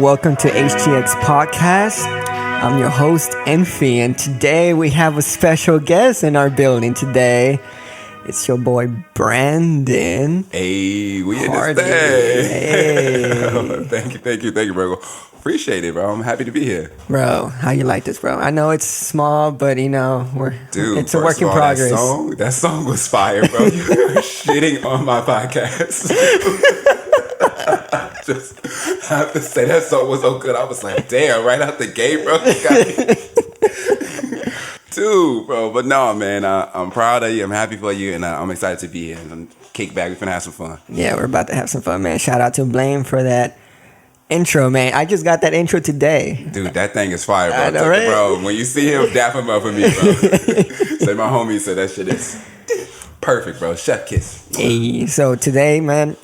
welcome to HTX Podcast. I'm your host, Infphy, and today we have a special guest in our building today. It's your boy, Brandon. Hey, we in Hardy. this thing. Thank you, bro. Appreciate it, bro. I'm happy to be here. Bro, how you like this, bro? I know it's small, but it's a work in progress. That song was fire, bro. You were shitting on my podcast. Just have to say that song was so good. I was like, damn, right out the gate, bro. You got me. Dude, bro. But no, man, I'm proud of you. I'm happy for you, and I'm excited to be here. And kick back. We're finna have some fun. Yeah, we're about to have some fun, man. Shout out to Blaine for that intro, man. I just got that intro today. Dude, that thing is fire, bro. I know, right? Bro, when you see him, dap him up for me, bro. Say my homie said that shit is perfect, bro. Chef kiss. Hey, so today, man,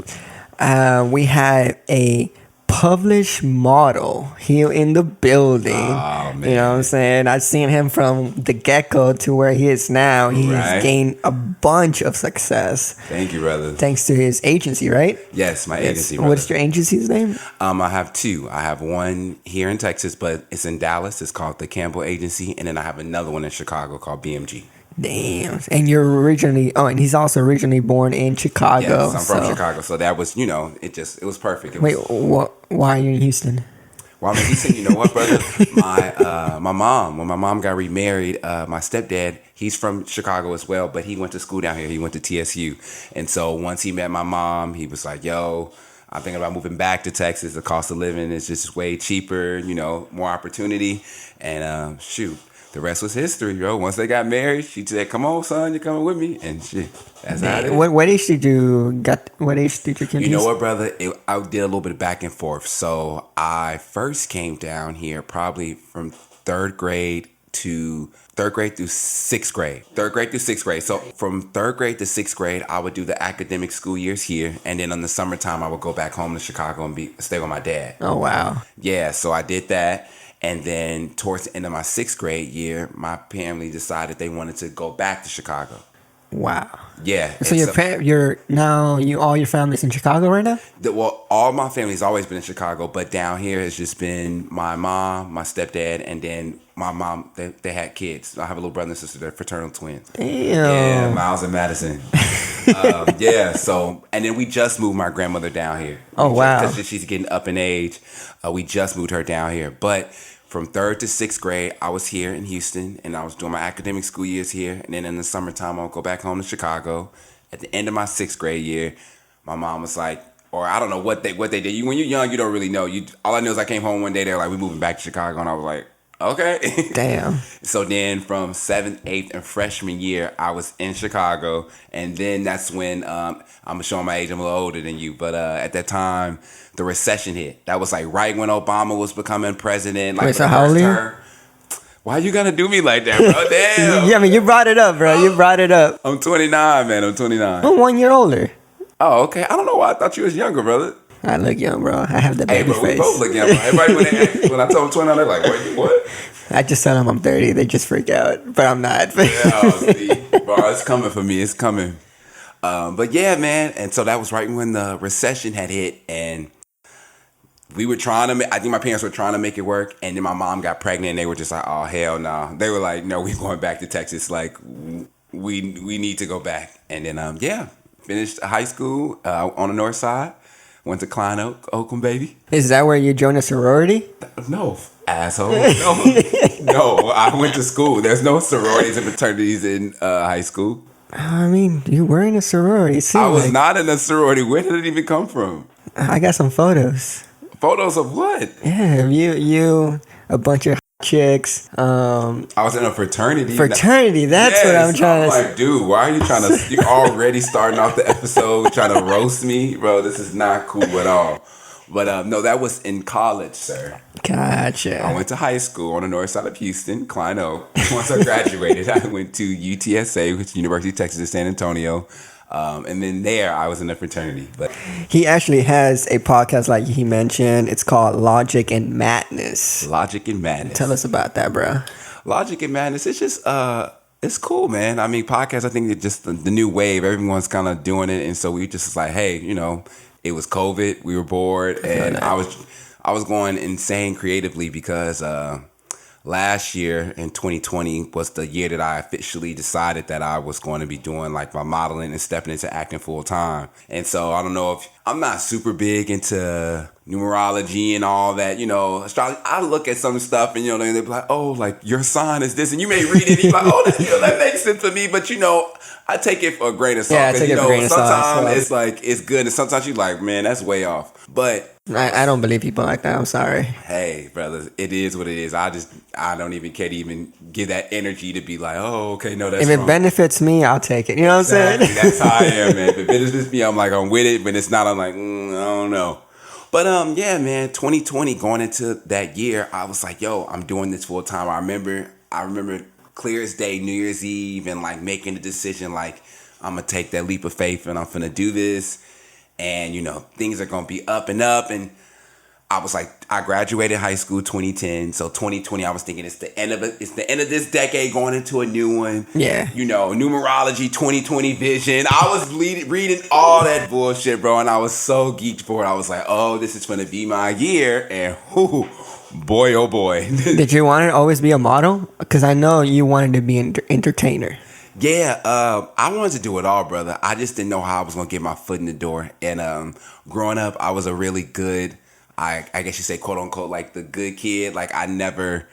we had a published model here in the building. Oh, man. You know what I'm saying? I've seen him from the get-go to where he is now. He's gained a bunch of success. Thank you, brother. Thanks to his agency, right? Yes, my agency, brother. What's your agency's name? I have two. I have one here in Texas, but it's in Dallas. It's called the Campbell Agency. And then I have another one in Chicago called BMG. Damn. And you're originally, and he's also originally born in Chicago. Yes, I'm from Chicago. So that was, it was perfect. Why are you in Houston? Well, I'm in Houston. You know what, brother? My mom, when my mom got remarried, my stepdad, he's from Chicago as well, but he went to school down here. He went to TSU. And so once he met my mom, he was like, yo, I'm thinking about moving back to Texas. The cost of living is just way cheaper, more opportunity. And shoot. The rest was history, bro. Once they got married, she said, "Come on, son, you're coming with me," and shit. That's how it is. What age did your kid? You know what, brother? I did a little bit of back and forth. So I first came down here probably from third grade through sixth grade. So from third grade to sixth grade, I would do the academic school years here, and then in the summertime, I would go back home to Chicago and stay with my dad. Oh wow. Yeah, so I did that. And then towards the end of my sixth grade year, my family decided they wanted to go back to Chicago. Wow. Yeah. So all your family's in Chicago right now? All my family's always been in Chicago, but down here has just been my mom, my stepdad, and then my mom. They had kids. I have a little brother and sister. They're fraternal twins. Damn. Yeah, Miles and Madison. Yeah. So, and then we just moved my grandmother down here. Oh wow. Because she's getting up in age. We just moved her down here, but. From third to sixth grade, I was here in Houston, and I was doing my academic school years here. And then in the summertime, I would go back home to Chicago. At the end of my sixth grade year, my mom was like, or I don't know what they did. When you're young, you don't really know. All I know is I came home one day, they were like, we're moving back to Chicago. And I was like, okay. Damn. So then from 7th, 8th, and freshman year, I was in Chicago. And then that's when, I'm showing my age, I'm a little older than you. But at that time, the recession hit. That was like right when Obama was becoming president. Like, wait, so how old are you? Why you gonna do me like that, bro? Damn. Yeah, I mean, you brought it up, bro. You brought it up. I'm 29, man. I'm 29. I'm 1 year older. Oh, okay. I don't know why I thought you was younger, brother. I look young, bro. I have the baby face. We both look young, bro. Everybody, when I told them 29, they're like, wait, what? I just tell them I'm 30. They just freak out, but I'm not. Yeah, see, bro, it's coming for me. It's coming. But yeah, man. And so that was right when the recession had hit, and we were I think my parents were trying to make it work, and then my mom got pregnant, and they were just like, oh, hell no. They were like, no, we're going back to Texas. Like, we need to go back. And then, finished high school on the north side. Went to Klein Oakland, baby. Is that where you joined a sorority? No, asshole. No, I went to school. There's no sororities and fraternities in high school. I mean, you were in a sorority. I was not in a sorority. Where did it even come from? I got some photos. Photos of what? Yeah, you, a bunch of chicks. I was in a fraternity. Fraternity, that's what I'm trying to say. Like, dude, why are you trying to... You're already starting off the episode trying to roast me? Bro, this is not cool at all. But no, that was in college, sir. Gotcha. I went to high school on the north side of Houston, Klein Oak. Once I graduated, I went to UTSA, which is University of Texas at San Antonio. And then there, I was in a fraternity. But he actually has a podcast, like he mentioned. It's called Logic and Madness. Logic and Madness. Tell us about that, bro. Logic and Madness. It's just, it's cool, man. I mean, podcasts, I think it's just the new wave. Everyone's kind of doing it. And so we just like, hey, it was COVID. We were bored. And I I was going insane creatively because last year in 2020 was the year that I officially decided that I was going to be doing like my modeling and stepping into acting full time. And so I don't know if I'm not super big into numerology and all that, astrology. I look at some stuff and, they'll be like, oh, like your sign is this. And you may read it and you're like, oh, that makes sense to me. But, I take it for a grain of salt. Yeah, I take it for a grain of salt. Sometimes it's like, it's good. And sometimes you're like, man, that's way off. But I don't believe people like that. I'm sorry. Hey, brother, it is what it is. I don't even care to even give that energy to be like, oh, okay, no, that's if wrong. it benefits me, I'll take it. You know what I'm saying? That's how I am, man. If it benefits me, I'm like, I'm with it. But it's not, I'm like, I don't know. But yeah, man, 2020 going into that year, I was like, yo, I'm doing this full time. I remember clear as day, New Year's Eve, and like making the decision, like I'm gonna take that leap of faith and I'm gonna do this. And, things are going to be up and up. And I was like, I graduated high school 2010. So 2020, I was thinking it's the end of it. It's the end of this decade going into a new one. Yeah. Numerology 2020 vision. I was reading all that bullshit, bro. And I was so geeked for it. I was like, oh, this is going to be my year. And boy, oh boy. Did you want to always be a model? Because I know you wanted to be an entertainer. Yeah, I wanted to do it all, brother. I just didn't know how I was going to get my foot in the door. And growing up, I was a really good, I guess you say, quote unquote, like the good kid. Like I never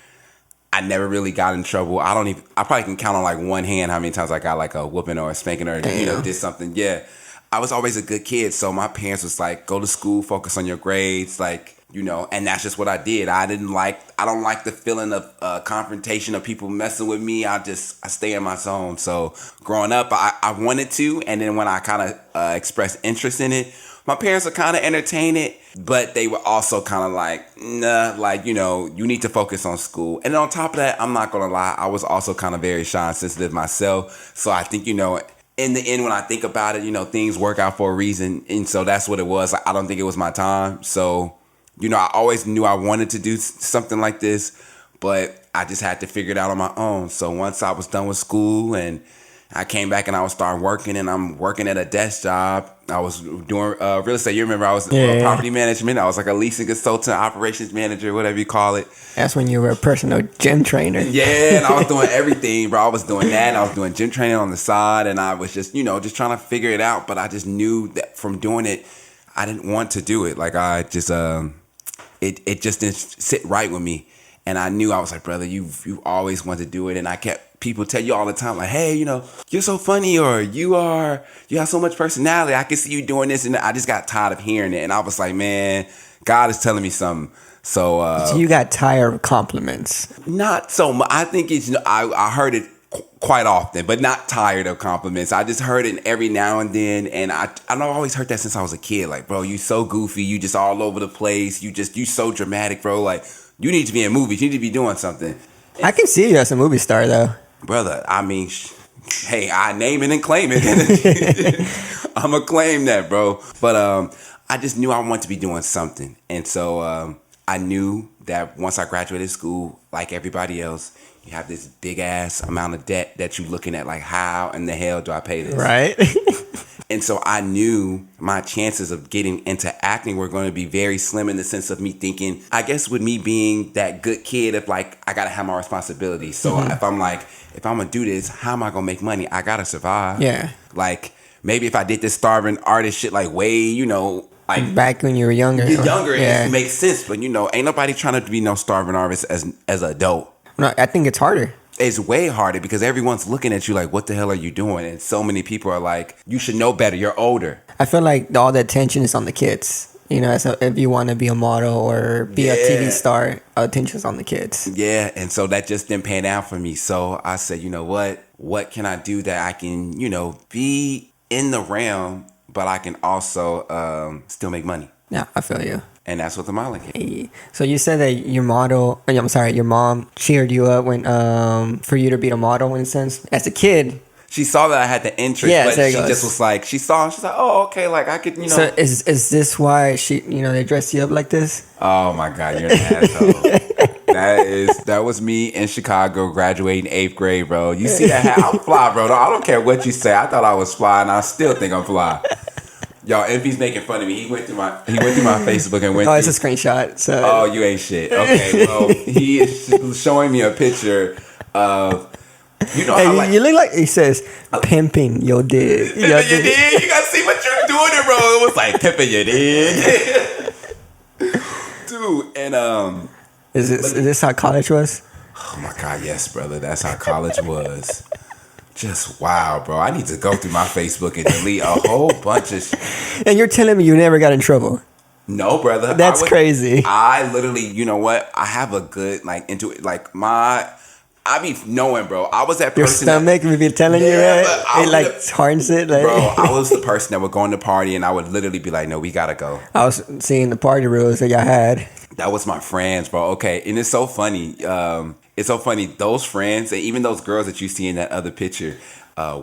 really got in trouble. I probably can count on like one hand how many times I got like a whooping or a spanking or, did something. Yeah, I was always a good kid. So my parents was like, go to school, focus on your grades, like, and that's just what I did. I don't like the feeling of confrontation of people messing with me. I stay in my zone. So growing up, I wanted to. And then when I kind of expressed interest in it, my parents would kind of entertain it, but they were also kind of like, nah, like, you need to focus on school. And on top of that, I'm not going to lie, I was also kind of very shy and sensitive myself. So I think, in the end, when I think about it, things work out for a reason. And so that's what it was. Like, I don't think it was my time. So I always knew I wanted to do something like this, but I just had to figure it out on my own. So once I was done with school and I came back and I was starting working, and I'm working at a desk job. I was doing real estate. You remember I was property management. I was like a leasing consultant, operations manager, whatever you call it. That's when you were a personal gym trainer. Yeah, and I was doing everything, bro. I was doing that, and I was doing gym training on the side, and I was just, just trying to figure it out. But I just knew that from doing it, I didn't want to do it. Like I just, it just didn't sit right with me. And I knew, I was like, brother, you always wanted to do it. And I kept, people tell you all the time, like, hey, you're so funny, or you have so much personality. I can see you doing this. And I just got tired of hearing it. And I was like, man, God is telling me something. So you got tired of compliments. Not so much. I think it's, I heard it quite often, but not tired of compliments. I just heard it every now and then. And I always heard that since I was a kid. Like, bro, you so goofy. You just all over the place. You so dramatic, bro. Like, you need to be in movies. You need to be doing something. I can see you as a movie star, though. Brother, I mean, hey, I name it and claim it. I'm going to claim that, bro. But I just knew I wanted to be doing something. And so I knew that once I graduated school, like everybody else, you have this big ass amount of debt that you're looking at, like, how in the hell do I pay this? Right. And so I knew my chances of getting into acting were going to be very slim, in the sense of me thinking, I guess with me being that good kid, if like, I got to have my responsibilities. So if I'm going to do this, how am I going to make money? I got to survive. Yeah. Like, maybe if I did this starving artist shit, like way, like back when you were younger. It makes sense. But, ain't nobody trying to be no starving artist as an adult. No, I think it's harder. It's way harder because everyone's looking at you like, what the hell are you doing? And so many people are like, you should know better. You're older. I feel like all the attention is on the kids. So if you want to be a model or be a TV star, attention's on the kids. Yeah, and so that just didn't pan out for me. So I said, you know what? What can I do that I can, be in the realm, but I can also still make money? Yeah, I feel you. And that's what the modeling came. Hey. So you said that your mom cheered you up when for you to be a model, in a sense. As a kid, she saw that I had the interest, but she just was like, she's like, oh, okay, like I could, So is this why they dressed you up like this? Oh my God, you're an asshole. That was me in Chicago graduating 8th grade, bro. You see that hat? I'm fly, bro. I don't care what you say. I thought I was fly, and I still think I'm fly. Y'all, Infy's making fun of me. He went through my Facebook and went. Oh, it's a screenshot. So. Oh, you ain't shit. Okay, well, he is showing me a picture of. You know how you look like he says pimping your dick. Pimping your dick. You gotta see what you're doing, it, bro. It was like pimping your dick, dude. And is this how college was? Oh my God, yes, brother. That's how college was. Just wow, bro. I need to go through my Facebook and delete a whole bunch of shit. And you're telling me you never got in trouble? No, brother. That's crazy. I literally, you know what? I have a good, like, into it. Like, I be knowing, bro. I was that person. Your stomach would be telling you, right? It, like, hardens it. Like. Bro, I was the person that would go on the party and I would literally be like, no, we gotta go. I was seeing the party rules that y'all had. That was my friends, bro. Okay. And it's so funny. It's so funny. Those friends, and even those girls that you see in that other picture,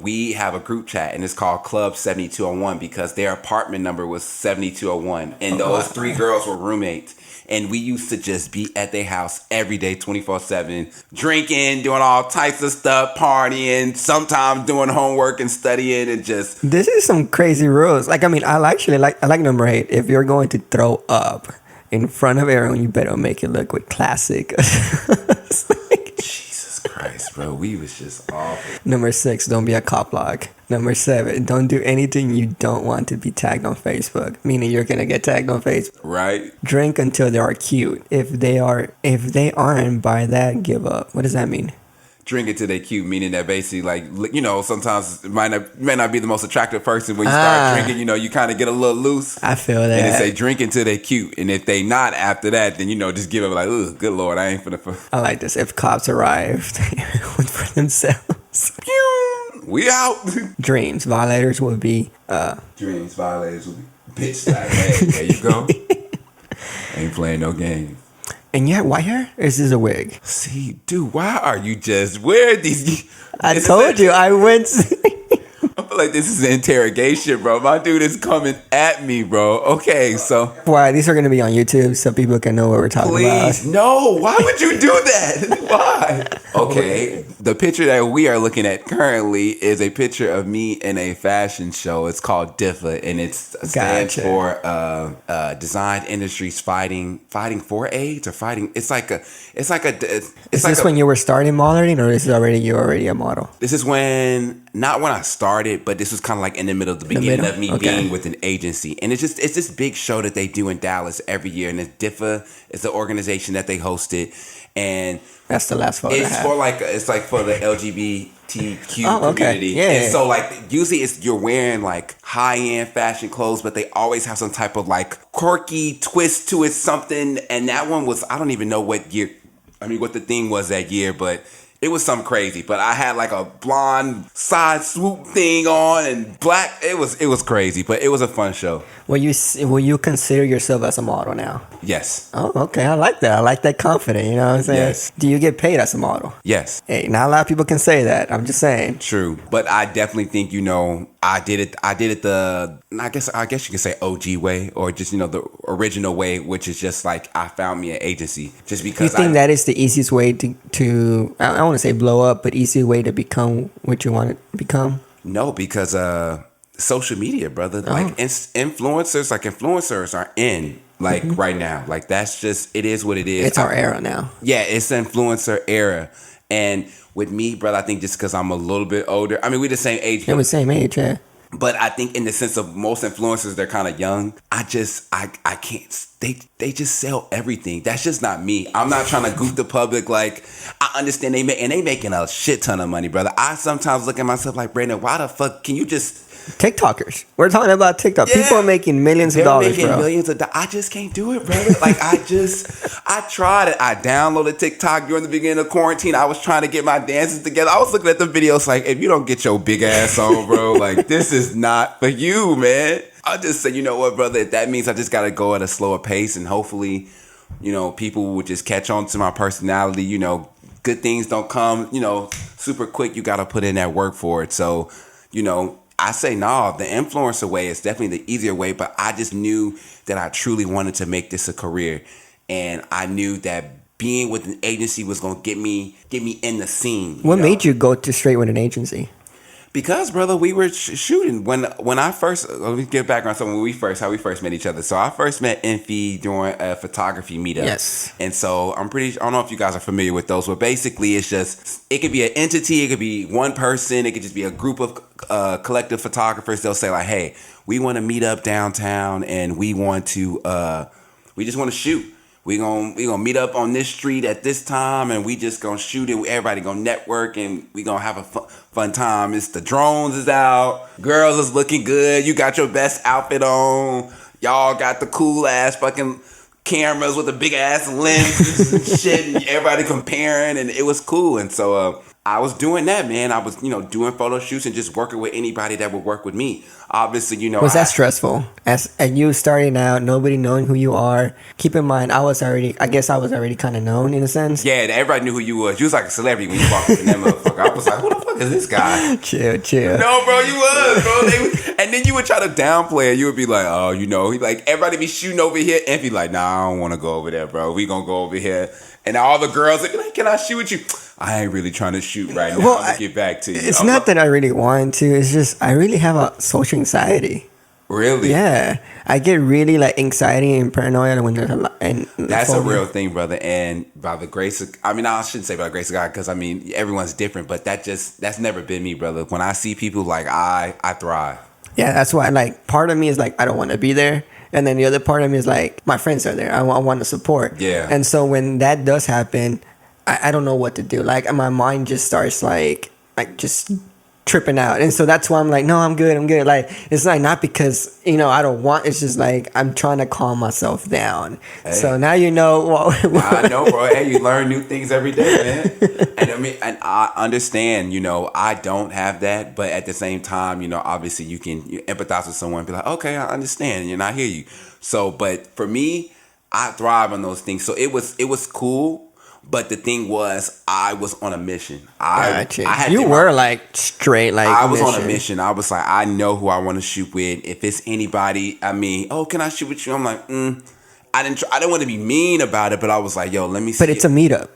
we have a group chat, and it's called Club 7201 because their apartment number was 7201. And those three girls were roommates. And we used to just be at their house every day, 24/7, drinking, doing all types of stuff, partying, sometimes doing homework and studying, and just. This is some crazy rules. Like, I mean, I like number 8. If you're going to throw up in front of everyone, you better make it look with classic. Jesus Christ, bro. We was just awful. Number 6, don't be a cop log. Number 7, don't do anything you don't want to be tagged on Facebook. Meaning you're gonna get tagged on Facebook. Right. Drink until they are cute. If they aren't, by that, give up. What does that mean? Drink it till they cute, meaning that basically, like, you know, sometimes it may not be the most attractive person when you start drinking. You know, you kind of get a little loose. I feel that. And they say drink until they cute, and if they not after that, then you know, just give up like, ugh, good Lord, I ain't finna. I like this. If cops arrived, for themselves. We out. Dreams violators would be. Dreams violators would be. Bitch slap. Hey, there you go. Ain't playing no game. And you have white hair? Or is this a wig? See, dude, why are you just wearing these? I told you, I went. I feel like this is an interrogation, bro. My dude is coming at me, bro. Okay, so. Why? These are going to be on YouTube so people can know what we're talking about. Please, no. Why would you do that? Why? Okay, the picture that we are looking at currently is a picture of me in a fashion show. It's called DIFA, and it stands for Design Industries Fighting for AIDS or fighting. Is this when you were starting modeling, or is this you already a model? This is not when I started, but this was kind of like in the middle of the beginning of me being with an agency. And it's this big show that they do in Dallas every year. And it's DIFA is the organization that they hosted. And that's the last photo. It's for the LGBTQ community. Yeah. And so like usually you're wearing like high-end fashion clothes, but they always have some type of like quirky twist to it, something. And that one was, I don't even know what the theme was that year, but it was something crazy. But I had like a blonde side swoop thing on and black. It was crazy, but it was a fun show. Will you consider yourself as a model now? Yes. Oh, okay. I like that. I like that confident. You know what I'm saying? Yes. Do you get paid as a model? Yes. Hey, not a lot of people can say that. I'm just saying. True, but I definitely think I did it I guess you can say OG way, or just the original way, which is just like I found me an agency just because. You think that is the easiest way to I don't want to say blow up, but easy way to become what you want to become? No, because social media, brother. Like influencers are in right now. Like that's just, it is what it is. It's our era now. Yeah, it's the influencer era. And with me, brother, I think just because I'm a little bit older. I mean, we're the same age. We're the same age, yeah. But I think in the sense of most influencers, they're kind of young. I can't. They just sell everything. That's just not me. I'm not trying to goof the public. Like, I understand they making a shit ton of money, brother. I sometimes look at myself like, Brandon, why the fuck can you just... TikTokers. We're talking about TikTok. Yeah. People are making millions of dollars, bro. Millions of dollars. I just can't do it, brother. Like, I tried it. I downloaded TikTok during the beginning of quarantine. I was trying to get my dances together. I was looking at the videos like, if you don't get your big ass on, bro, like, this is not for you, man. I just say, you know what, brother? If that means I just got to go at a slower pace, and hopefully, people will just catch on to my personality. Good things don't come, super quick. You got to put in that work for it. So, I say, no, the influencer way is definitely the easier way, but I just knew that I truly wanted to make this a career. And I knew that being with an agency was going to get me in the scene. What made you go straight with an agency? Because, brother, we were shooting when I first. Let me get back on something. How we first met each other. So I first met Infphy during a photography meetup. Yes. And so I don't know if you guys are familiar with those, but basically it could be an entity, it could be one person, it could just be a group of collective photographers. They'll say like, hey, we want to meet up downtown and we just want to shoot. We gonna meet up on this street at this time, and we just gonna shoot it. Everybody gonna network, and we gonna have a fun time. It's the drones is out, girls is looking good. You got your best outfit on. Y'all got the cool ass fucking cameras with the big ass lenses and shit. And everybody comparing, and it was cool. And so I was doing that, man. I was doing photo shoots and just working with anybody that would work with me. Obviously, was that stressful? As you starting out, nobody knowing who you are. Keep in mind, I guess I was already kind of known in a sense. Yeah, everybody knew who you was. You was like a celebrity when you walked up in that motherfucker. I was like, who the fuck is this guy? Chill. No, bro, you was, bro. And then you would try to downplay it. You would be like, oh, like everybody be shooting over here, and be like, nah, I don't want to go over there, bro. We gonna go over here. And all the girls would be like, can I shoot with you? I ain't really trying to shoot right now. Well, I'm gonna get back to you. It's not that I really want to. It's just I really have a social anxiety. Really? Yeah, I get really like anxiety and paranoia when there's a lot. And that's a real thing, brother. And by the grace of, I shouldn't say by the grace of God, because everyone's different. But that's never been me, brother. When I see people like I thrive. Yeah, that's why. Like, part of me is like I don't want to be there. And then the other part of me is like, my friends are there. I want to support. Yeah. And so when that does happen, I don't know what to do. Like, my mind just starts like just tripping out. And so that's why I'm like, no, I'm good. Like, it's like not because, I don't want, it's just like, I'm trying to calm myself down. Hey. So now you know. I know, bro. Hey, you learn new things every day, man. And I understand, I don't have that. But at the same time, obviously you empathize with someone and be like, okay, I understand. And I hear you. So, but for me, I thrive on those things. So it was cool. But the thing was, I was on a mission. I were like straight like. I was on a mission. I was like, I know who I want to shoot with. If it's anybody, can I shoot with you? I'm like, I didn't want to be mean about it, but I was like, yo, let me see. But it's a meetup.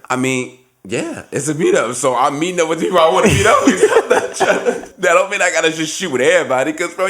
Yeah, it's a meetup. So I'm meeting up with people I want to meet up with. That don't mean I gotta just shoot with everybody. Because bro,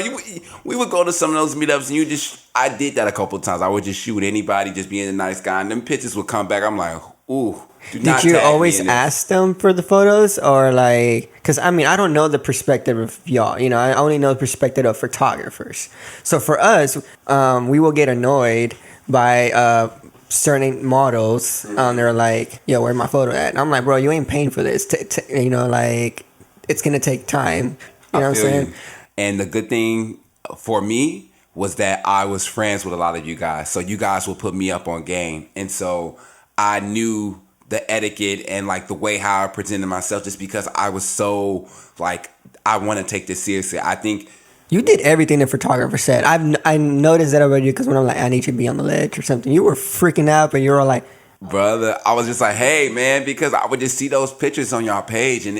we would go to some of those meetups and I did that a couple of times. I would just shoot with anybody, just being a nice guy, and them pictures would come back. I'm like, ooh. Did you always ask them for the photos, or like? Because I don't know the perspective of y'all. I only know the perspective of photographers. So for us, we will get annoyed by certain models. They're like, yo, where's my photo at? And I'm like, bro, you ain't paying for this. Like, it's gonna take time. You know what I'm saying? And the good thing for me was that I was friends with a lot of you guys, so you guys would put me up on game, and so I knew the etiquette and like the way how I presented myself, just because I was so like, I want to take this seriously. I think you did everything the photographer said. I noticed that already, because when I'm like, I need you to be on the ledge or something, you were freaking out, but you were like, brother, I was just like, hey man, because I would just see those pictures on y'all page, and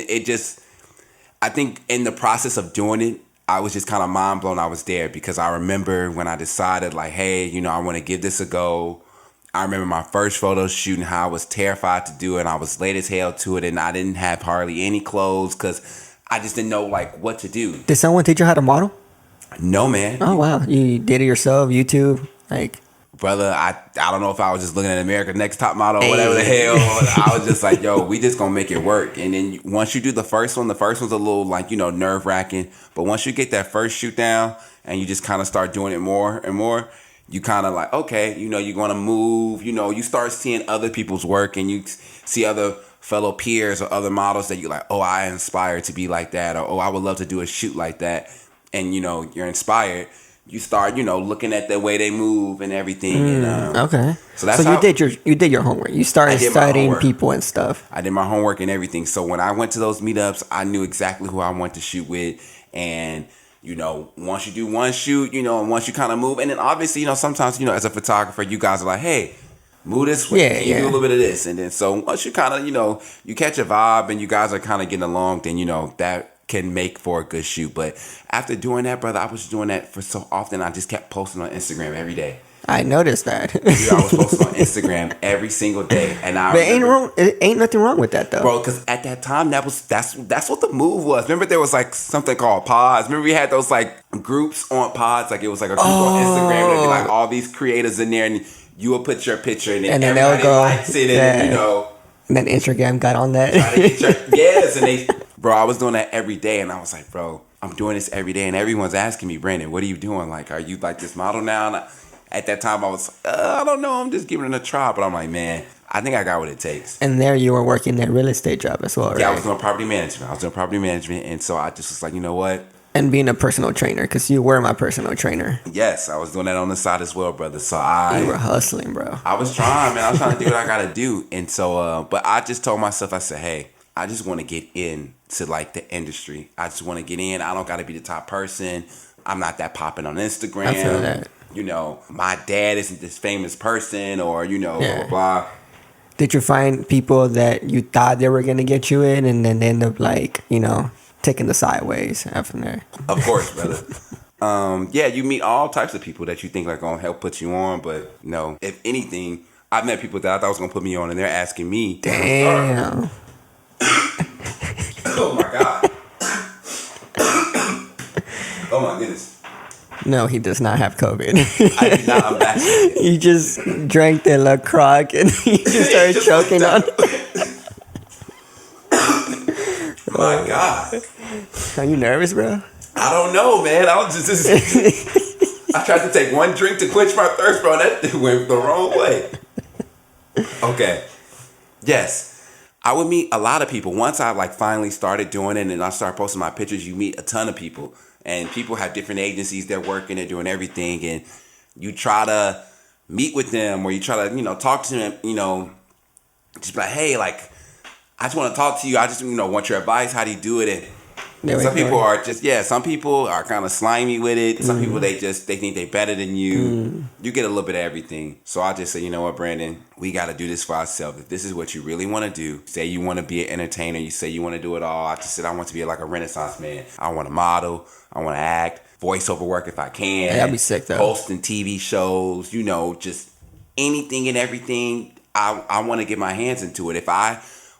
I think in the process of doing it, I was just kind of mind blown I was there, because I remember when I decided like, hey, I want to give this a go. I remember my first photo shooting, how I was terrified to do it, and I was late as hell to it, and I didn't have hardly any clothes because I just didn't know like what to do. Did someone teach you how to model? No, man. Oh wow, you did it yourself, YouTube, like. Brother, I don't know if I was just looking at America's Next Top Model or whatever the hell. I was just like, yo, we just gonna make it work. And then once you do the first one's a little like, nerve wracking. But once you get that first shoot down and you just kind of start doing it more and more, you kind of like, okay, you're going to move, you start seeing other people's work, and you see other fellow peers or other models that you're like, oh, I inspired to be like that, or, oh, I would love to do a shoot like that. And, you're inspired. You start, looking at the way they move and everything. Okay. You did your homework. You started studying people and stuff. I did my homework and everything. So when I went to those meetups, I knew exactly who I wanted to shoot with. And once you do one shoot, and once you kind of move, and then obviously, sometimes, as a photographer, you guys are like, hey, move this way, do a little bit of this. And then so once you kind of, you catch a vibe and you guys are kind of getting along, then, that can make for a good shoot. But after doing that, brother, I was doing that for so often, I just kept posting on Instagram every day. I noticed that. Dude, I was posting on Instagram every single day, and But ain't nothing wrong with that though, bro. Because at that time, that's what the move was. Remember, there was like something called pods. Remember, we had those like groups on pods. Like it was like a group on Instagram. There'd be like all these creators in there, and you would put your picture, and then everybody likes it, and And then Instagram got on that. Yes, and bro, I was doing that every day, and I was like, bro, I'm doing this every day, and everyone's asking me, Brandon, what are you doing? Like, are you like this model now? And at that time, I was, I don't know, I'm just giving it a try. But I'm like, man, I think I got what it takes. And there you were working that real estate job as well, right? Yeah, I was doing property management. And so I just was like, you know what? And being a personal trainer, because you were my personal trainer. Yes, I was doing that on the side as well, brother. So you were hustling, bro. I was trying, man. I was trying to do what I got to do. And so, but I just told myself, I said, hey, I just want to get into like the industry. I just want to get in. I don't got to be the top person. I'm not that popping on Instagram. I feel that. You know, my dad isn't this famous person, or blah, blah, blah. Did you find people that you thought they were going to get you in and then end up like, taking the sideways after that? Of course, brother. Yeah, you meet all types of people that you think are going to help put you on. But no, if anything, I've met people that I thought was going to put me on, and they're asking me. Damn. Oh, my God. Oh, my goodness. No, he does not have COVID. I do not. I'm vaccinated. You just drank the La Croc and you just started choking on it. My God. Are you nervous, bro? I don't know, man. I was just I tried to take one drink to quench my thirst, bro. That went the wrong way. Okay. Yes. I would meet a lot of people. Once I like finally started doing it and I started posting my pictures, you meet a ton of people. And people have different agencies they're working, they're doing everything. And you try to meet with them, or you try to, talk to them, just be like, hey, like, I just want to talk to you. I just, want your advice. How do you do it? And some people are just, some people are kind of slimy with it. Some people, they think they're better than you. You get a little bit of everything. So I just say, you know what, Brandon, we got to do this for ourselves. If this is what you really want to do, say you want to be an entertainer, you say you want to do it all. I just said, I want to be like a Renaissance man. I want to model. I want to act, voiceover work if I can. Hey, that'd be sick, though. Hosting TV shows, just anything and everything. I want to get my hands into it.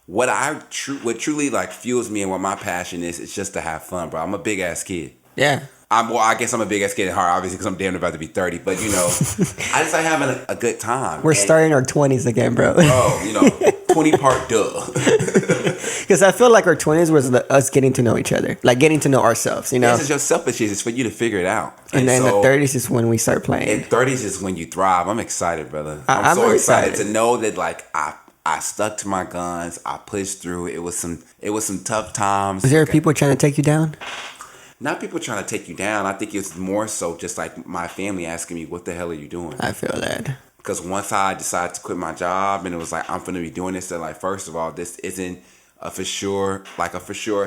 What truly like fuels me and what my passion is, it's just to have fun, bro. I'm a big ass kid. Yeah. I guess I'm a big ass kid at heart, obviously, because I'm damn about to be 30. But I just like having a good time. We're starting our 20s again, bro. 20 part duh. Because I feel like our 20s was us getting to know each other, like getting to know ourselves. This is your selfish shit. It's for you to figure it out. And then so, the 30s is when we start playing. And 30s is when you thrive. I'm excited, brother. I'm so excited to know that like I stuck to my guns. I pushed through. It was some tough times. Was there people trying to take you down? Not people trying to take you down. I think it's more so just like my family asking me, what the hell are you doing? I feel that. Because once I decided to quit my job and it was like, I'm going to be doing this, they're like, first of all, this isn't a for sure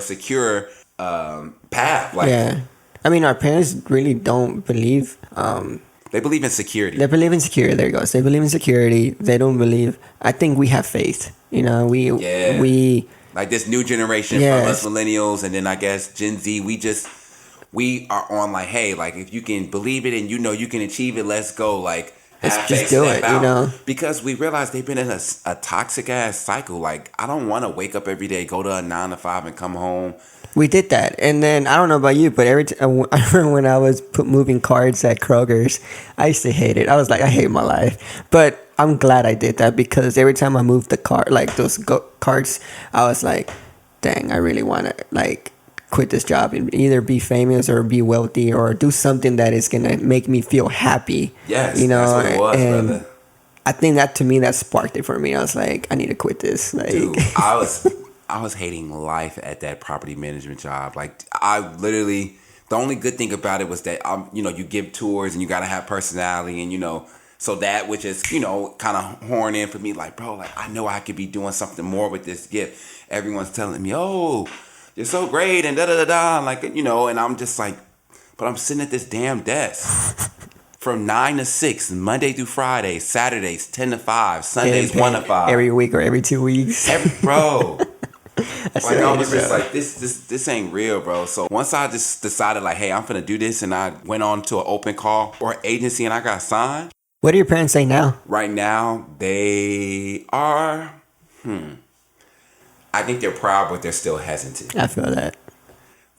secure path. Like, yeah. I mean, our parents really don't believe... they believe in security. They believe in security. There you go. So they believe in security. They don't believe... I think we have faith. We... Like this new generation from us millennials and then I guess Gen Z, we are on like, hey, like if you can believe it and you can achieve it, let's go. Like, let's just do it, Because we realize they've been in a toxic ass cycle. Like, I don't want to wake up every day, go to a 9 to 5 and come home. We did that. And then, I don't know about you, but I remember when I was moving cards at Kroger's, I used to hate it. I was like, I hate my life. But I'm glad I did that because every time I moved the card, like those cards, I was like, dang, I really want to like quit this job and either be famous or be wealthy or do something that is going to make me feel happy. Yes, that's what it was, and brother. I think that to me, that sparked it for me. I was like, I need to quit this. Like, dude, I was hating life at that property management job. Like, I literally, the only good thing about it was that, you give tours and you got to have personality and, so that which is, kind of horn in for me, like, bro, like, I know I could be doing something more with this gift. Everyone's telling me, oh, you're so great and da-da-da-da. Like, and I'm just like, but I'm sitting at this damn desk from 9 to 6, Monday through Friday, Saturdays, 10 to 5, Sundays, 1 to 5. Every week or every 2 weeks. Bro. I was just like, this ain't real, bro. So once I just decided like, hey, I'm finna do this, and I went on to an open call or agency and I got signed, What do your parents say now? Right now, they are, I think they're proud, but they're still hesitant. I feel that.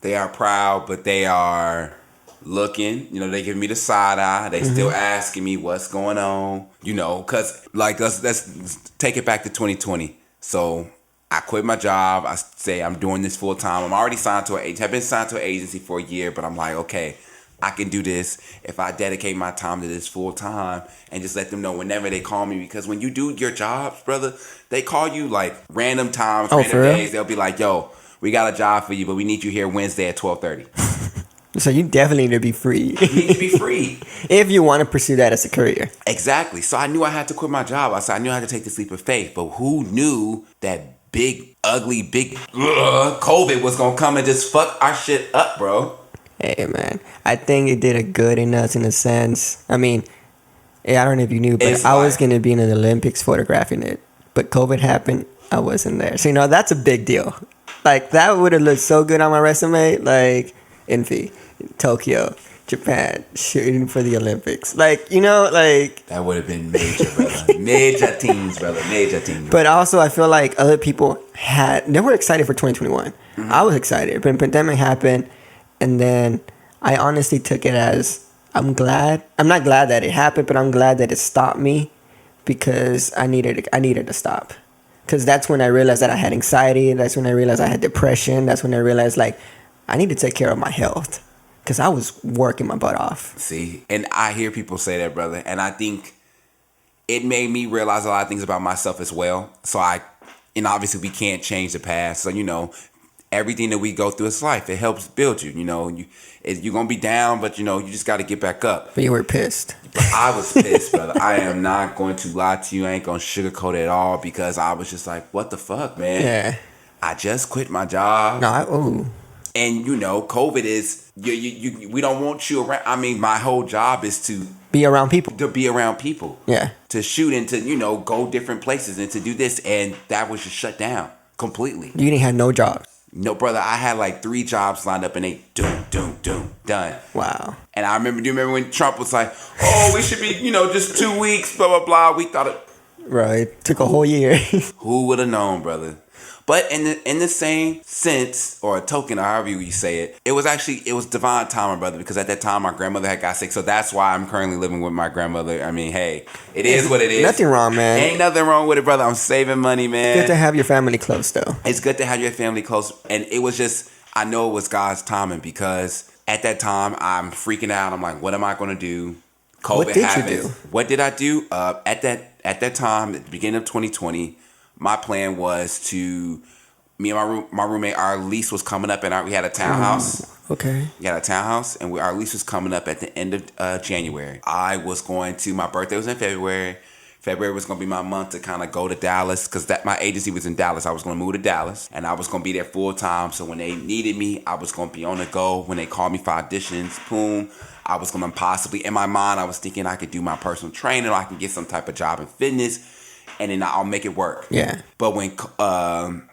They are proud, but they are looking. You know, they give me the side eye. They still asking me what's going on. You know, because, like, let's take it back to 2020. So I quit my job. I say I'm doing this full time. I'm already signed to an agency. I've been signed to an agency for a year, but I'm like, okay, I can do this if I dedicate my time to this full time and just let them know whenever they call me. Because when you do your jobs, brother, they call you like random times, random days. They'll be like, yo, we got a job for you, but we need you here Wednesday at 12:30. So you definitely need to be free. You need to be free. If you want to pursue that as a career. Exactly. So I knew I had to quit my job. I knew I had to take this leap of faith. But who knew that big, ugly, COVID was going to come and just fuck our shit up, bro? Hey, man. I think it did a good in us in a sense. I mean, I don't know if you knew, but I was going to be in the Olympics photographing it. But COVID happened. I wasn't there. So, that's a big deal. Like, that would have looked so good on my resume. Like, Infphy, Tokyo, Japan, shooting for the Olympics. Like, that would have been major, brother. Major teams, brother. Major teams. But also, I feel like other people they were excited for 2021. I was excited. But pandemic happened. And then I honestly took it as, I'm glad. I'm not glad that it happened, but I'm glad that it stopped me because I needed to stop. Because that's when I realized that I had anxiety. That's when I realized I had depression. That's when I realized, like, I need to take care of my health because I was working my butt off. See, and I hear people say that, brother. And I think it made me realize a lot of things about myself as well. So obviously we can't change the past. So, everything that we go through is life. It helps build you. You're going to be down, but, you just got to get back up. But you were pissed. But I was pissed, brother. I am not going to lie to you. I ain't going to sugarcoat it at all because I was just like, what the fuck, man? Yeah. I just quit my job. And, COVID is, we don't want you around. I mean, my whole job is to be around people. To be around people. Yeah. To shoot and to, go different places and to do this. And that was just shut down completely. You didn't have no job. No, brother, I had like 3 jobs lined up and they done. Wow. And do you remember when Trump was like, oh, we should be, just 2 weeks, blah, blah, blah. We thought it. Right. Took a whole year. Who would have known, brother? But in the same sense, or a token, or however you say it, it was divine timing, brother, because at that time my grandmother had got sick. So that's why I'm currently living with my grandmother. I mean, hey, it is what it is. Nothing wrong, man. Ain't nothing wrong with it, brother. I'm saving money, man. Good to have your family close, though. It's good to have your family close. And it was just, I know it was God's timing because at that time I'm freaking out. I'm like, what am I going to do? COVID happens. What did I do? At that time, at the beginning of 2020, my plan was to, me and my roommate, our lease was coming up, and we had a townhouse. Okay. We had a townhouse, and our lease was coming up at the end of January. My birthday was in February. February was going to be my month to kind of go to Dallas because my agency was in Dallas. I was going to move to Dallas, and I was going to be there full time. So when they needed me, I was going to be on the go. When they called me for auditions, boom, I was going to possibly, in my mind, I was thinking I could do my personal training or I can get some type of job in fitness. And then I'll make it work. Yeah. But when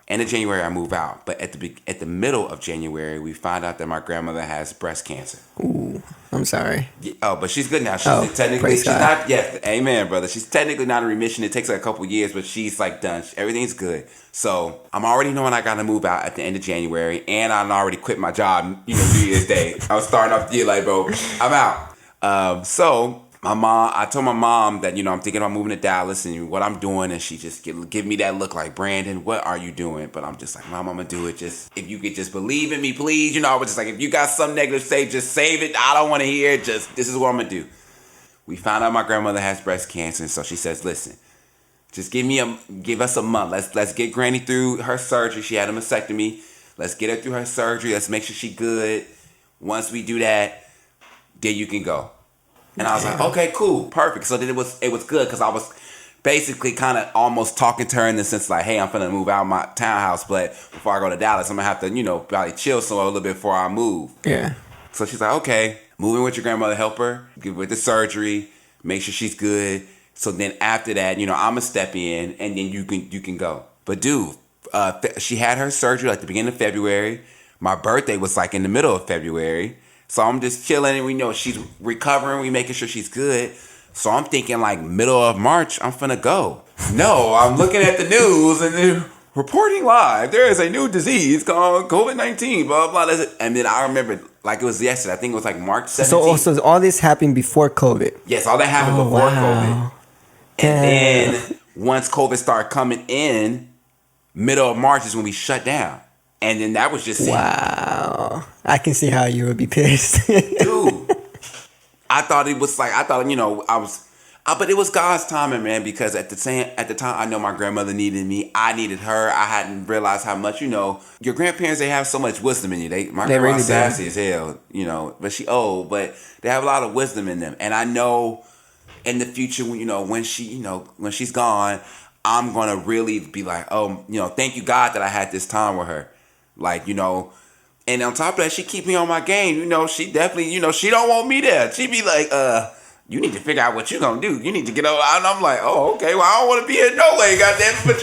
end of January I move out, but at the middle of January we find out that my grandmother has breast cancer. Ooh, I'm sorry. Oh, but she's good now. She's not. Yes, amen, brother. She's technically not in remission. It takes like a couple years, but she's like done. Everything's good. So I'm already knowing I got to move out at the end of January, and I already quit my job. New Year's Day. I was starting off the year like, bro, I'm out. So. I told my mom that, I'm thinking about moving to Dallas and what I'm doing. And she just give me that look like, Brandon, what are you doing? But I'm just like, Mom, I'm going to do it. Just, if you could just believe in me, please. I was just like, if you got some negative to say, just save it. I don't want to hear it. Just, this is what I'm going to do. We found out my grandmother has breast cancer. And so she says, listen, just give us a month. Let's get Granny through her surgery. She had a mastectomy. Let's get her through her surgery. Let's make sure she's good. Once we do that, then you can go. And I was like, okay, cool, perfect. So then it was good because I was basically kind of almost talking to her in the sense like, hey, I'm finna move out of my townhouse, but before I go to Dallas, I'm gonna have to, probably chill somewhere a little bit before I move. Yeah. So she's like, okay, move in with your grandmother, help her, give her the surgery, make sure she's good. So then after that, I'm gonna step in and then you can go. But dude, she had her surgery like the beginning of February. My birthday was like in the middle of February. So I'm just chilling and we know she's recovering. We making sure she's good. So I'm thinking like middle of March, I'm finna go. No, I'm looking at the news and they're reporting live. There is a new disease called COVID-19, blah, blah, blah. And then I remember like it was yesterday. I think it was like March 17th. So all this happened before COVID? Yes, all that happened before COVID. And then once COVID started coming in, middle of March is when we shut down. And then that was just it. Wow. I can see how you would be pissed. Dude. I thought, but it was God's timing, man, because at the time, I know my grandmother needed me. I needed her. I hadn't realized how much, your grandparents, they have so much wisdom in you. My grandma's really sassy as hell, but she old, but they have a lot of wisdom in them. And I know in the future, when she's gone, I'm going to really be like, oh, thank you, God, that I had this time with her. Like, and on top of that, she keep me on my game. She definitely, she don't want me there. She be like, you need to figure out what you gonna do. You need to get over. And I'm like, oh, okay. Well, I don't want to be here no way, goddamn. But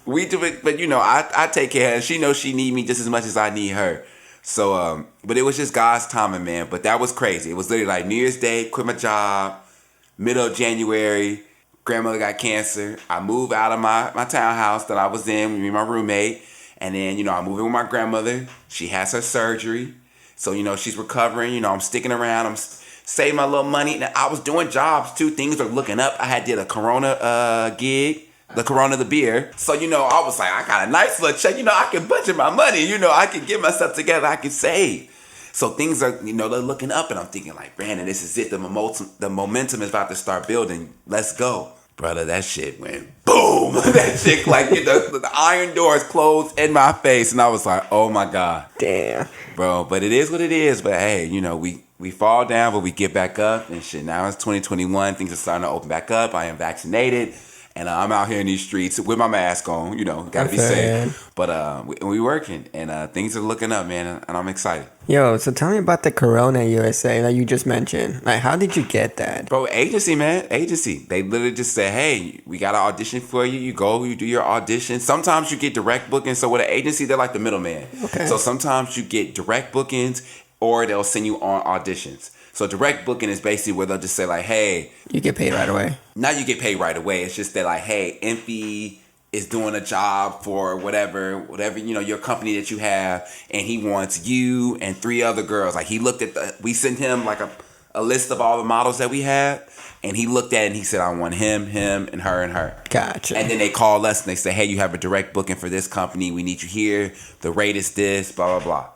we do it. But I take care of her. She knows she need me just as much as I need her. So, but it was just God's timing, man. But that was crazy. It was literally like New Year's Day. Quit my job. Middle of January. Grandmother got cancer. I moved out of my townhouse that I was in with me and my roommate. And then, I moved in with my grandmother. She has her surgery. So, she's recovering. I'm sticking around. I'm saving my little money. And I was doing jobs, too. Things are looking up. I did a Corona gig. The Corona, the beer. So, I was like, I got a nice little check. I can budget my money. I can get myself together. I can save. So things are, they're looking up. And I'm thinking like, Brandon, this is it. The momentum is about to start building. Let's go. Brother, that shit went boom. That shit, like, the iron doors closed in my face. And I was like, oh, my God. Damn. Bro, but it is what it is. But, hey, we fall down, but we get back up. And shit, now it's 2021. Things are starting to open back up. I am vaccinated. And I'm out here in these streets with my mask on. Gotta be safe. But we working. And things are looking up, man. And I'm excited. Yo, so tell me about the Corona USA that you just mentioned. Like, how did you get that? Bro, agency, man. Agency. They literally just say, hey, we got an audition for you. You go, you do your audition. Sometimes you get direct bookings. So with an agency, they're like the middleman. Okay. So sometimes you get direct bookings or they'll send you on auditions. So direct booking is basically where they'll just say like, hey. You get paid right away. Not you get paid right away. It's just that like, hey, Infphy is doing a job for whatever, your company that you have. And he wants you and 3 other girls. Like he looked at we sent him like a list of all the models that we had. And he looked at it and he said, I want him, and her, and her. Gotcha. And then they call us and they say, hey, you have a direct booking for this company. We need you here. The rate is this, blah, blah, blah.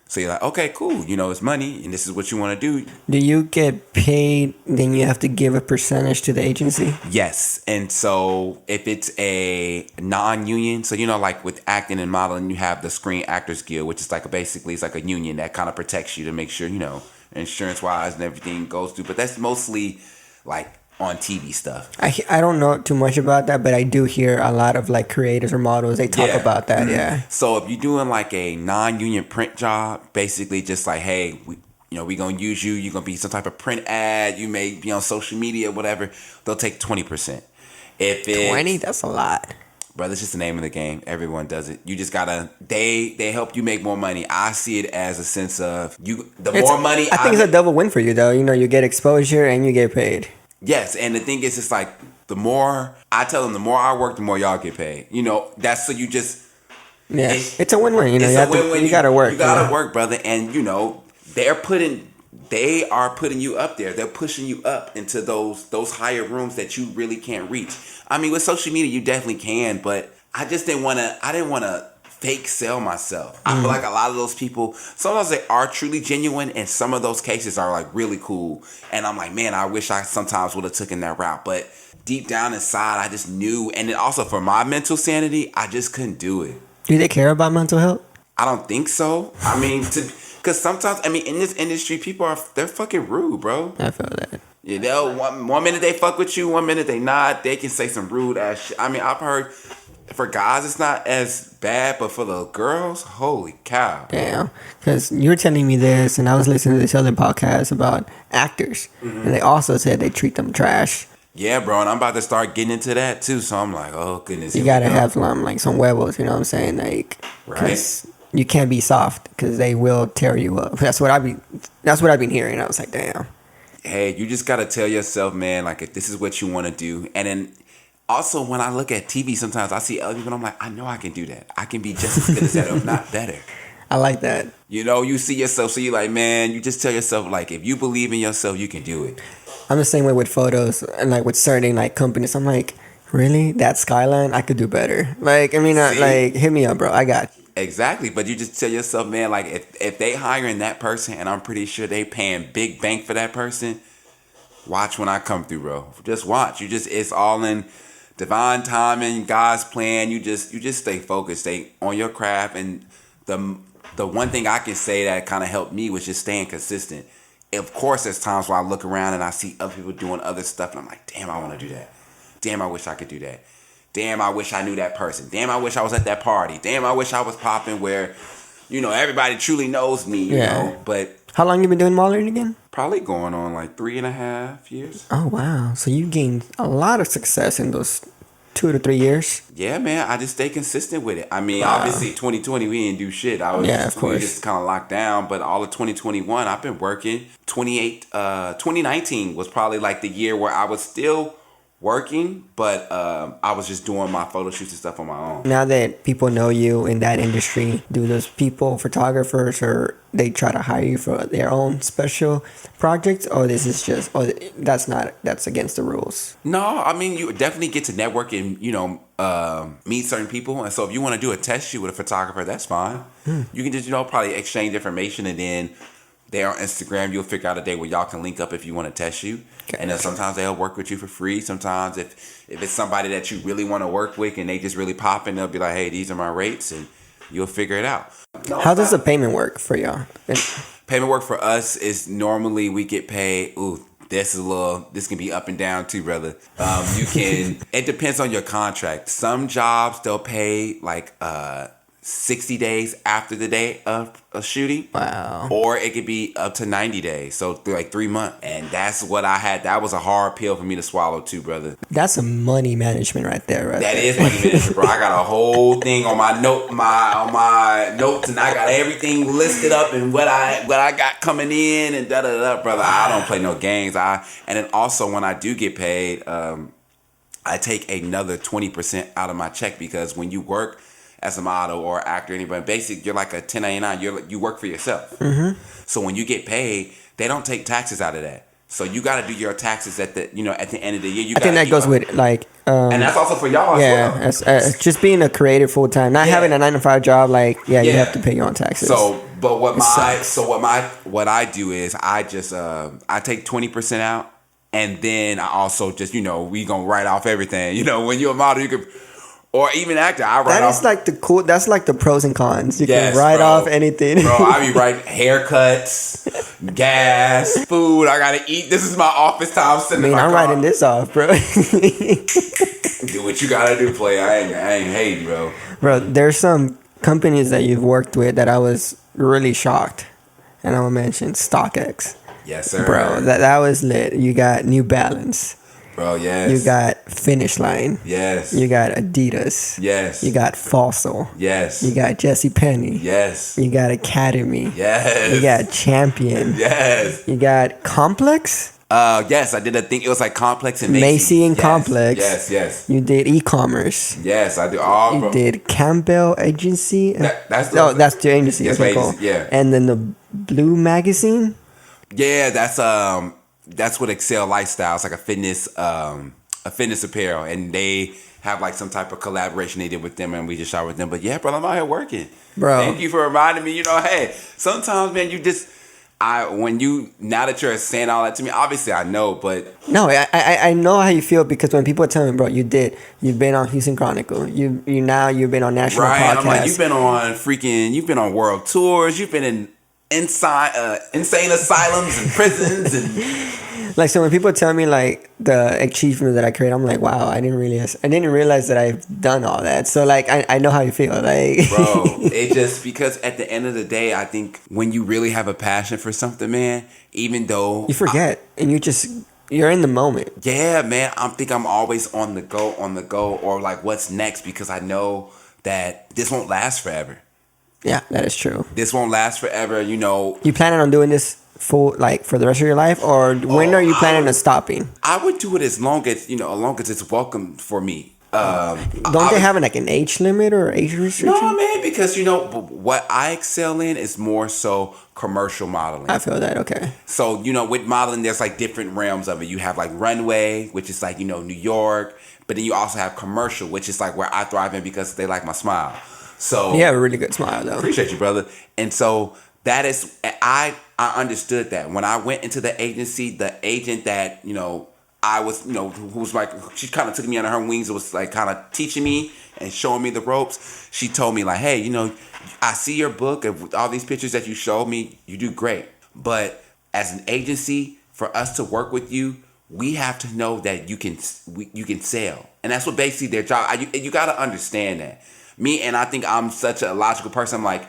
So you're like, okay, cool. It's money, and this is what you want to do. Do you get paid, then you have to give a percentage to the agency? Yes. And so if it's a non-union, so, like with acting and modeling, you have the Screen Actors Guild, which is basically it's like a union that kind of protects you to make sure, insurance-wise and everything goes through. But that's mostly, like, on TV stuff. I don't know too much about that, but I do hear a lot of like creators or models, they talk about that. Mm-hmm. Yeah. So if you're doing like a non-union print job, basically just like, hey, we gonna use you. You're gonna be some type of print ad. You may be on social media, whatever. They'll take 20%. If it's 20, that's a lot. Bro, that's just the name of the game. Everyone does it. You just gotta. They help you make more money. I see it as a sense of more money. I think it's a double win for you though. You get exposure and you get paid. Yes, and the thing is, it's like the more I tell them, the more I work, the more y'all get paid. That's so you just. Yeah, it's a win-win. It's a win-win. You gotta work. You gotta work, brother, and they are putting you up there. They're pushing you up into those higher rooms that you really can't reach. I mean, with social media, you definitely can, but I didn't want to fake sell myself. I feel like a lot of those people, sometimes they are truly genuine, and some of those cases are like really cool. And I'm like, man, I wish I sometimes would have taken that route. But deep down inside, I just knew. And then also for my mental sanity, I just couldn't do it. Do they care about mental health? I don't think so. I mean, because sometimes, in this industry, they're fucking rude, bro. I feel that. One minute they fuck with you, one minute they not. They can say some rude ass shit. I mean, I've heard for guys it's not as bad, but for the girls, holy cow. Damn. Because you were telling me this, and I was listening to this other podcast about actors, and they also said they treat them trash. Yeah, bro, and I'm about to start getting into that too, so I'm like, oh, goodness. You gotta have like some huevos, you know what I'm saying? Like, right. You can't be soft, because they will tear you up. That's what I've been hearing. I was like, damn. hey, you just gotta tell yourself, man, like if this is what you want to do. And then also when I look at TV, sometimes I see other people and I'm like, I know I can do that. I can be just as good as that, if not better. I like that. You know, you see yourself, so you're like, man, you just tell yourself, like, if you believe in yourself, you can do it. I'm the same way with photos and like with certain like companies. I'm like, really? That skyline? I could do better. Like, I mean, like, hit me up, bro. I got you. Exactly, but you just tell yourself, man, like if they hiring that person, and I'm pretty sure they paying big bank for that person, watch when I come through, bro. Just watch. It's all in divine timing, God's plan. You just stay focused, stay on your craft. And the one thing I can say that kind of helped me was just staying consistent. Of course, there's times where I look around and I see other people doing other stuff, and I'm like, damn, I want to do that. Damn, I wish I could do that. Damn, I wish I knew that person. Damn, I wish I was at that party. Damn, I wish I was popping where, everybody truly knows me, you know. But how long you been doing modeling again? Probably going on like 3.5 years. Oh, wow. So you gained a lot of success in those 2 to 3 years. Yeah, man. I just stay consistent with it. I mean, obviously 2020 we didn't do shit. Of course. We just kind of locked down. But all of 2021 I've been working. 2019 was probably like the year where I was still working, but I was just doing my photo shoots and stuff on my own. Now that people know you in that industry, do those people, photographers, or they try to hire you for their own special projects, or this is just, that's against the rules? No, I mean, you definitely get to network and, meet certain people. And so if you want to do a test shoot with a photographer, that's fine. You can just, probably exchange information, and then there on Instagram, you'll figure out a day where y'all can link up if you want to test shoot. Okay. And then sometimes they'll work with you for free. Sometimes if it's somebody that you really want to work with and they just really popping, they'll be like, hey, these are my rates, and you'll figure it out. How does the payment work for y'all? Payment work for us is normally we get paid. This can be up and down too, brother. It depends on your contract. Some jobs they'll pay like 60 days after the day of shooting. Wow. Or it could be up to 90 days. So like 3 months. And that's what I had. That was a hard pill for me to swallow too, brother. That's a money management right there, right? That is money management, bro. I got a whole thing on my notes, and I got everything listed up and what I got coming in and da da da, brother. I don't play no games. And then also when I do get paid, I take another 20% out of my check, because when you work as a model or actor, anybody, basically you're like a 1099. You work for yourself. Mm-hmm. So when you get paid, they don't take taxes out of that. So you got to do your taxes at the end of the year. I think that goes with like, and that's also for y'all as well. Just being a creative full time, not having a 9-to-5 job. Like, you have to pay your own taxes. So, but what I do is I just I take 20% out, and then I also just we gonna write off everything. When you're a model, you could. Or even actor, I write off. That's like the pros and cons. You can write off anything. Bro, I be writing haircuts, gas, food. I gotta eat. This is my office time. I'm writing this off, bro. Do what you gotta do, play. I ain't hating, bro. Bro, there's some companies that you've worked with that I was really shocked. And I'm gonna mention StockX. Yes, sir. Bro, that was lit. You got New Balance. Bro, yes. You got Finish Line. Yes. You got Adidas. Yes. You got Fossil. Yes. You got JCPenney. Yes. You got Academy. Yes. You got Champion. Yes. You got Complex. Yes, I did a thing. It was like Complex and Macy and Complex. Yes. You did e-commerce. Yes, I do. All. You did Campbell Agency. That's the agency. Yes, okay, cool. Yeah. And then the Blue Magazine. Yeah, that's what Excel Lifestyle. It's like a fitness apparel, and they have like some type of collaboration they did with them, and we just shot with them. But yeah, brother, I'm out here working. Bro, thank you for reminding me. Hey, sometimes, man, now that you're saying all that to me, obviously I know, but no, I know how you feel, because when people tell me, bro, you've been on Houston Chronicle, you've been on national podcasts. I'm like, you've been on world tours, you've been in insane asylums and prisons and like, so when people tell me like the achievements that I create, I'm like, wow, I didn't realize that I've done all that. So like, I know how you feel, like. Bro, it just, because at the end of the day, I think when you really have a passion for something, man, even though you forget and you're in the moment. Yeah, man, I'm always on the go, or like what's next, because I know that this won't last forever. Yeah, that is true. This won't last forever, you know. You planning on doing this for the rest of your life, or when are you planning on stopping? I would do it as long as it's welcome for me. Don't they have like an age limit or age restriction? No, man, because what I excel in is more so commercial modeling. I feel that. Okay. So with modeling, there's like different realms of it. You have like runway, which is like New York, but then you also have commercial, which is like where I thrive in because they like my smile. So you have a really good smile, though. Appreciate you, brother. And so that is I understood that when I went into the agency, the agent that I was, who was like, she kind of took me under her wings. It was like kind of teaching me and showing me the ropes. She told me like, hey, I see your book of all these pictures that you showed me. You do great. But as an agency, for us to work with you, we have to know that you can sell. And that's what basically their job. You got to understand that. And I think I'm such a logical person. I'm like,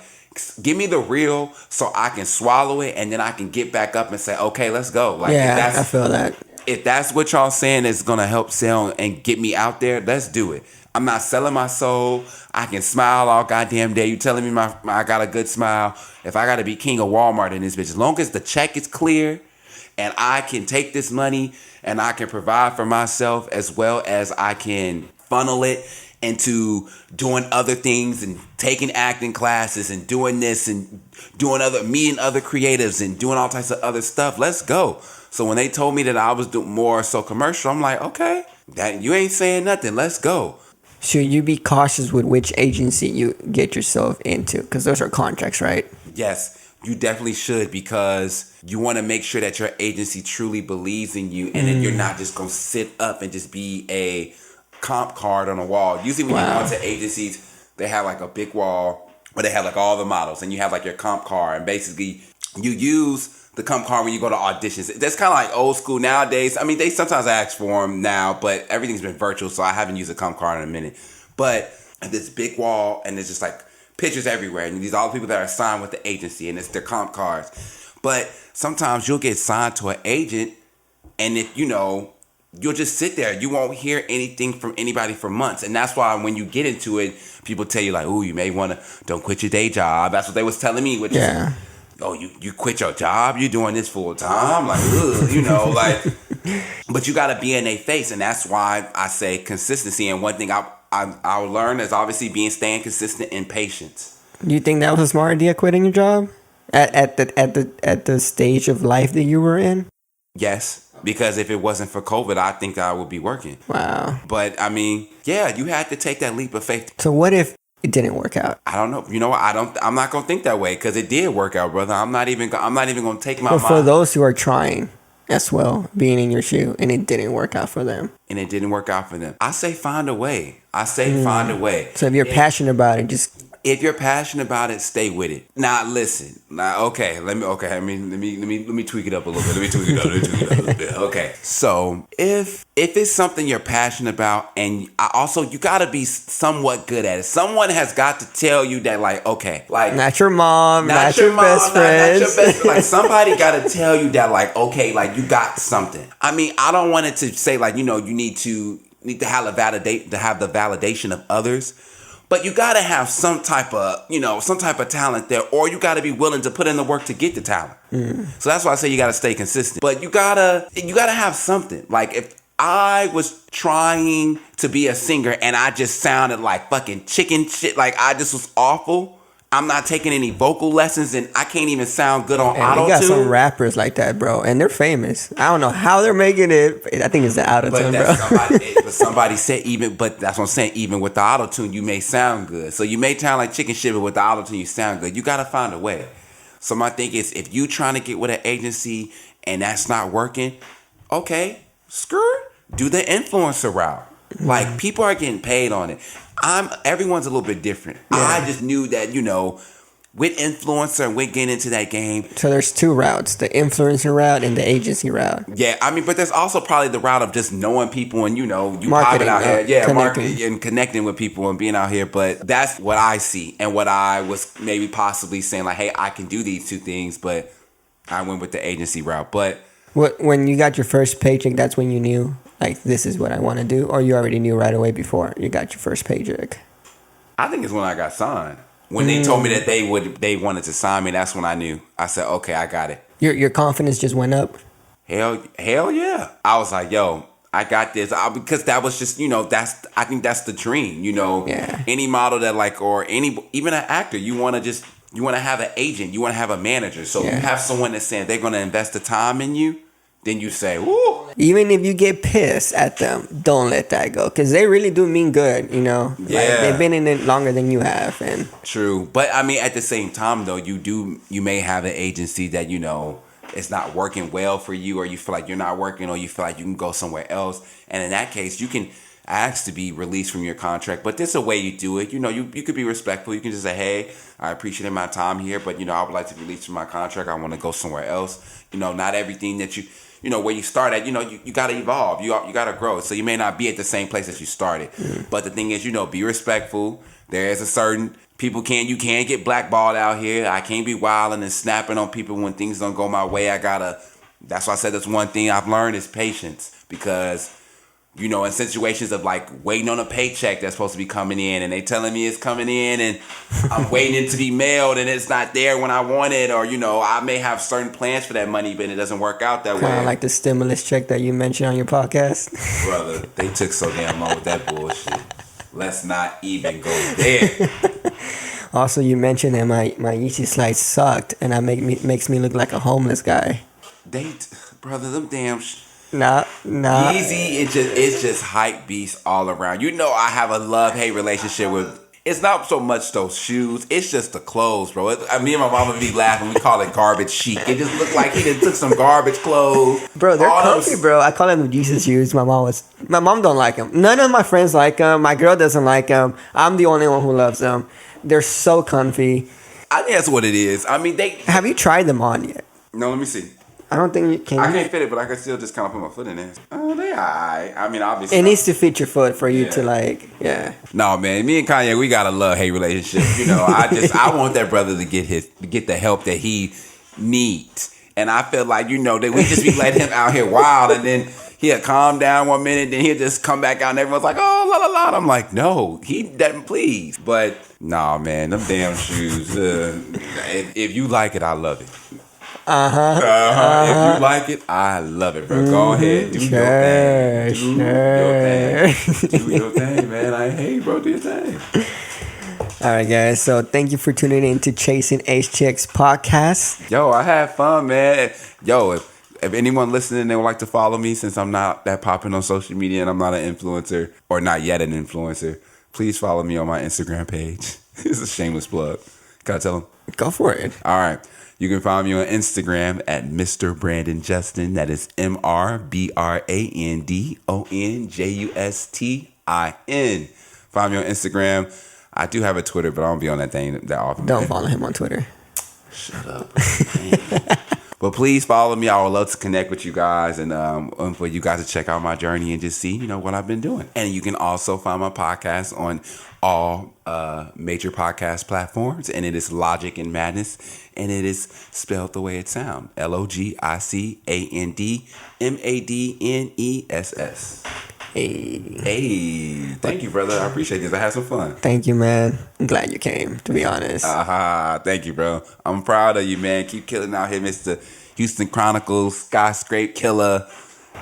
give me the real so I can swallow it and then I can get back up and say, okay, let's go. Like, yeah, I feel that. If that's what y'all saying is going to help sell and get me out there, let's do it. I'm not selling my soul. I can smile all goddamn day. You telling me I got a good smile. If I got to be king of Walmart in this bitch, as long as the check is clear and I can take this money and I can provide for myself as well as I can funnel it into doing other things and taking acting classes and doing this and meeting other creatives and doing all types of other stuff. Let's go. So when they told me that I was doing more so commercial, I'm like, okay, that you ain't saying nothing. Let's go. Should you be cautious with which agency you get yourself into? Because those are contracts, right? Yes, you definitely should, because you want to make sure that your agency truly believes in you and that you're not just going to sit up and just be a comp card on a wall. Usually when you go into agencies, they have like a big wall where they have like all the models and you have like your comp card, and basically you use the comp card when you go to auditions. That's kind of like old school nowadays. I mean, they sometimes ask for them now, but everything's been virtual, so I haven't used a comp card in a minute. But this big wall, and there's just like pictures everywhere, and these are all the people that are signed with the agency, and it's their comp cards. But sometimes you'll get signed to an agent, and if you'll just sit there. You won't hear anything from anybody for months. And that's why when you get into it, people tell you like, ooh, you may want to, don't quit your day job. That's what they was telling me, which is, oh, you quit your job? You're doing this full time? Like, ugh, like, but you got to be in their face. And that's why I say consistency. And one thing I'll learn is obviously staying consistent and patience. Do you think that was a smart idea, quitting your job at the stage of life that you were in? Yes. Because if it wasn't for COVID, I think I would be working. Wow. But I mean, yeah, you had to take that leap of faith. So what if it didn't work out? I don't know. You know what? I'm not gonna think that way because it did work out, brother. I'm not even gonna take my. But for those who are trying as well, being in your shoe, and it didn't work out for them. I say find a way. Find a way. So if you're passionate about it, just. If you're passionate about it, stay with it. Now, listen. Now, okay. Let me tweak it up a little bit. Okay. So, if it's something you're passionate about, and you gotta be somewhat good at it. Someone has got to tell you that, like, okay, like not your mom, not your best friend. Like somebody gotta tell you that, like, okay, like you got something. I mean, I don't want it to say like, you need to have the validation of others. But you gotta have some type of talent there, or you gotta be willing to put in the work to get the talent. So that's why I say you gotta stay consistent. But you gotta have something. Like if I was trying to be a singer and I just sounded like fucking chicken shit, like I just was awful. I'm not taking any vocal lessons, and I can't even sound good on auto-tune. You got some rappers like that, bro, and they're famous. I don't know how they're making it. I think it's the auto-tune, bro. But somebody said but that's what I'm saying, even with the auto-tune, you may sound good. So you may sound like chicken shit, but with the auto-tune, you sound good. You got to find a way. So my thing is, if you trying to get with an agency and that's not working, okay, screw it. Do the influencer route. Like, people are getting paid on it. Everyone's a little bit different. Yeah. I just knew that, with influencer and with getting into that game. So there's two routes, the influencer route and the agency route. Yeah, I mean, but there's also probably the route of just knowing people and, you marketing out here. Yeah, marketing and connecting with people and being out here. But that's what I see and what I was maybe possibly saying, like, hey, I can do these two things, but I went with the agency route. But when you got your first paycheck, that's when you knew, like, this is what I want to do? Or you already knew right away before you got your first paycheck? I think it's when I got signed. when they told me that they wanted to sign me, that's when I knew. I said, okay, I got it. Your confidence just went up? Hell yeah. I was like, yo, I got this. Because that was just, I think that's the dream, Yeah. Any model that or even an actor, you want to have an agent, you want to have a manager. So you have someone that's saying they're going to invest the time in you, then you say, woo. Even if you get pissed at them, don't let that go. Because they really do mean good, Yeah. they've been in it longer than you have. And true. But I mean, at the same time, though, you may have an agency that, it's not working well for you, or you feel like you're not working, or you feel like you can go somewhere else. And in that case, you can ask to be released from your contract. But there's a way you do it. You could be respectful. You can just say, hey, I appreciate my time here, but, I would like to be released from my contract. I want to go somewhere else. Not everything that where you start at, you got to evolve. You got to grow. So you may not be at the same place as you started. But the thing is, be respectful. There is a certain you can't get blackballed out here. I can't be wilding and snapping on people when things don't go my way. That's why I said that's one thing I've learned is patience, because, in situations of waiting on a paycheck that's supposed to be coming in, and they telling me it's coming in, and I'm waiting it to be mailed, and it's not there when I want it, or, I may have certain plans for that money, but it doesn't work out that way. kind of like the stimulus check that you mentioned on your podcast. Brother, they took so damn long with that bullshit. Let's not even go there. Also, you mentioned that my Yeezy slides sucked, and that makes me look like a homeless guy. Brother, them damn. Nah. Yeezy, it's just hype beast all around. I have a love-hate relationship with. It's not so much those shoes. It's just the clothes, bro. Me and my mama be laughing. We call it garbage chic. It just looked like he just took some garbage clothes. Bro, they're comfy, bro. I call them Jesus shoes. My mom don't like them. None of my friends like them. My girl doesn't like them. I'm the only one who loves them. They're so comfy. I think that's what it is. I mean, Have you tried them on yet? No, let me see. I don't think you can. I can't fit it, but I can still just kind of put my foot in there. Oh, they alright. I mean, obviously. It needs to fit your foot for you to yeah. No, man. Me and Kanye, we got a love-hate relationship. I want that brother to get the help that he needs. And I feel like, that we just be letting him out here wild, and then he'll calm down 1 minute, then he'll just come back out and everyone's like, oh, la, la, la. And I'm like, no, he doesn't, please. But, nah, man, them damn shoes. If you like it, I love it. If you like it, I love it, bro. Go ahead, do your thing. Do your thing, man. I hate, bro. Do your thing. All right, guys. So thank you for tuning in to Chasing HTX podcast. Yo, I had fun, man. Yo, if anyone listening, they would like to follow me, since I'm not that popping on social media and I'm not an influencer, or not yet an influencer, please follow me on my Instagram page. It's a shameless plug. Can I tell them? Go for it. All right. You can find me on Instagram at Ft.Brandon Justin. That is MrBrandonJustin. Find me on Instagram. I do have a Twitter, but I don't be on that thing that often. Don't follow him on Twitter. Shut up. But please follow me. I would love to connect with you guys, and for you guys to check out my journey and just see, what I've been doing. And you can also find my podcast on all major podcast platforms, and it is Logic and Madness, and it is spelled the way it sounds: LOGICANDMADNESS. Hey, thank you, brother. I appreciate this. I had some fun. Thank you, man. I'm glad you came, to be honest. Thank you, bro. I'm proud of you, man. Keep killing out here, Mr. Houston Chronicles, Skyscrape Killer,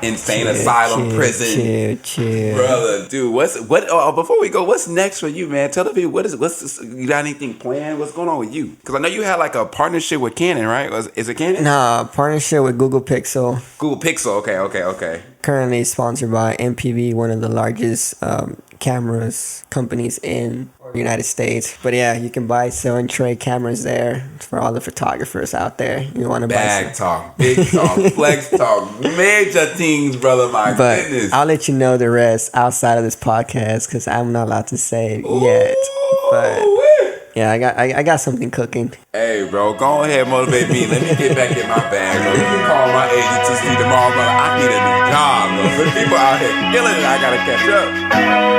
Insane Asylum Prison. Chill. Brother, dude, before we go, what's next for you, man? Tell the people, you got anything planned? What's going on with you? Because I know you had a partnership with Canon, right? Is it Canon? Nah, partnership with Google Pixel. Google Pixel, okay. Currently sponsored by MPV, one of the largest cameras companies in the United States. But yeah, you can buy, sell, and trade cameras there for all the photographers out there. You want to buy bag talk, big talk, flex talk, major things, brother. My goodness. I'll let you know the rest outside of this podcast, because I'm not allowed to say it yet. But yeah, I got something cooking. Hey, bro, go ahead, motivate me. Let me get back in my bag, bro. You can call my agent to see tomorrow, brother. I need a new job, bro. There's people out here killing it. I gotta catch up.